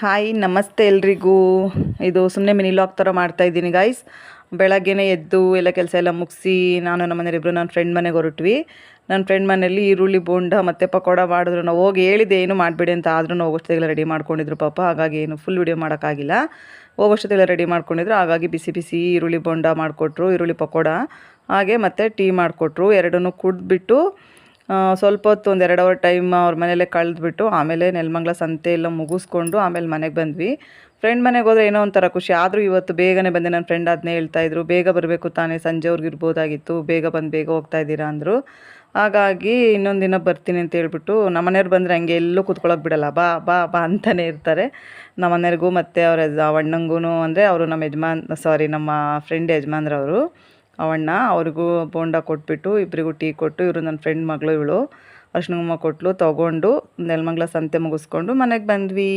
Hi ನಮಸ್ತೆ ಎಲ್ರಿಗೂ. ಇದು ಸುಮ್ಮನೆ ಮಿನಿ ಲಾಗ್ ಥರ ಮಾಡ್ತಾಯಿದ್ದೀನಿ ಗೈಸ್. ಬೆಳಗ್ಗೆನೇ ಎದ್ದು ಎಲ್ಲ ಕೆಲಸ ಎಲ್ಲ ಮುಗಿಸಿ ನಾನು ನಮ್ಮ ಮನೆಯವರಿಬ್ಬರು ನನ್ನ ಫ್ರೆಂಡ್ ಮನೆಗೆ ಹೊರಟ್ವಿ. ನನ್ನ ಫ್ರೆಂಡ್ ಮನೆಯಲ್ಲಿ ಈರುಳ್ಳಿ ಬೋಂಡ ಮತ್ತು ಪಕೋಡ ಮಾಡಿದ್ರು. ನಾವು ಹೋಗಿ ಹೇಳಿದೆ ಏನು ಮಾಡಬೇಡಿ ಅಂತ, ಆದ್ರೂ ಹೋಗೋಷ್ಟೆಲ್ಲ ರೆಡಿ ಮಾಡ್ಕೊಂಡಿದ್ರು ಪಾಪ. ಹಾಗಾಗಿ ಏನು ಫುಲ್ ವಿಡಿಯೋ ಮಾಡೋಕ್ಕಾಗಿಲ್ಲ. ಹೋಗೋಷ್ಟೆಲ್ಲ ರೆಡಿ ಮಾಡ್ಕೊಂಡಿದ್ರು. ಹಾಗಾಗಿ ಬಿಸಿ ಬಿಸಿ ಈರುಳ್ಳಿ ಬೋಂಡ ಮಾಡಿಕೊಟ್ರು, ಈರುಳ್ಳಿ ಪಕೋಡ, ಹಾಗೆ ಮತ್ತು ಟೀ ಮಾಡಿಕೊಟ್ರು. ಎರಡನ್ನೂ ಕುಡಿದ್ಬಿಟ್ಟು ಸ್ವಲ್ಪ ಹೊತ್ತು ಒಂದು 2 ಅವರ್ ಟೈಮ್ ಅವ್ರ ಮನೆಯಲ್ಲೇ ಕಳೆದ್ಬಿಟ್ಟು ಆಮೇಲೆ ನೆಲಮಂಗಲ ಸಂತೆ ಎಲ್ಲ ಮುಗಿಸ್ಕೊಂಡು ಆಮೇಲೆ ಮನೆಗೆ ಬಂದ್ವಿ. ಫ್ರೆಂಡ್ ಮನೆಗೆ ಹೋದರೆ ಏನೋ ಒಂಥರ ಖುಷಿ. ಆದರೂ ಇವತ್ತು ಬೇಗನೆ ಬಂದೆ. ನನ್ನ ಫ್ರೆಂಡ್ ಅದನ್ನೇ ಹೇಳ್ತಾಯಿದ್ರು, ಬೇಗ ಬರಬೇಕು ತಾನೇ, ಸಂಜೆವರೆಗೂ ಇರ್ಬೋದಾಗಿತ್ತು, ಬೇಗ ಬಂದು ಬೇಗ ಹೋಗ್ತಾ ಇದ್ದೀರಾ ಅಂದರು. ಹಾಗಾಗಿ ಇನ್ನೊಂದು ದಿನ ಬರ್ತೀನಿ ಅಂತ ಹೇಳ್ಬಿಟ್ಟು, ನಮ್ಮ ಮನೆಯವ್ರು ಬಂದರೆ ಹಂಗೆ ಎಲ್ಲೂ ಕೂತ್ಕೊಳ್ಳೋಕೆ ಬಿಡಲ್ಲ, ಬಾ ಬಾ ಬಾ ಅಂತಲೇ ಇರ್ತಾರೆ. ನಮ್ಮ ಮನೆಯವ್ರಿಗೂ ಮತ್ತು ಅವ್ರ ಅಣ್ಣಂಗೂ, ಅಂದರೆ ಅವರು ನಮ್ಮ ಫ್ರೆಂಡ್ ಯಜಮಾನ್ರವರು ಅವಣ್ಣ, ಅವ್ರಿಗೂ ಬೋಂಡ ಕೊಟ್ಬಿಟ್ಟು ಇಬ್ಬರಿಗೂ ಟೀ ಕೊಟ್ಟು, ಇವರು ನನ್ನ ಫ್ರೆಂಡ್ ಮಗಳು, ಇವಳು ಅರ್ಶಿನ ಕುಂಕುಮ ಕೊಟ್ಟಲು, ತೊಗೊಂಡು ನೆಲಮಂಗಲ ಸಂತೆ ಮುಗಿಸ್ಕೊಂಡು ಮನೆಗೆ ಬಂದ್ವಿ.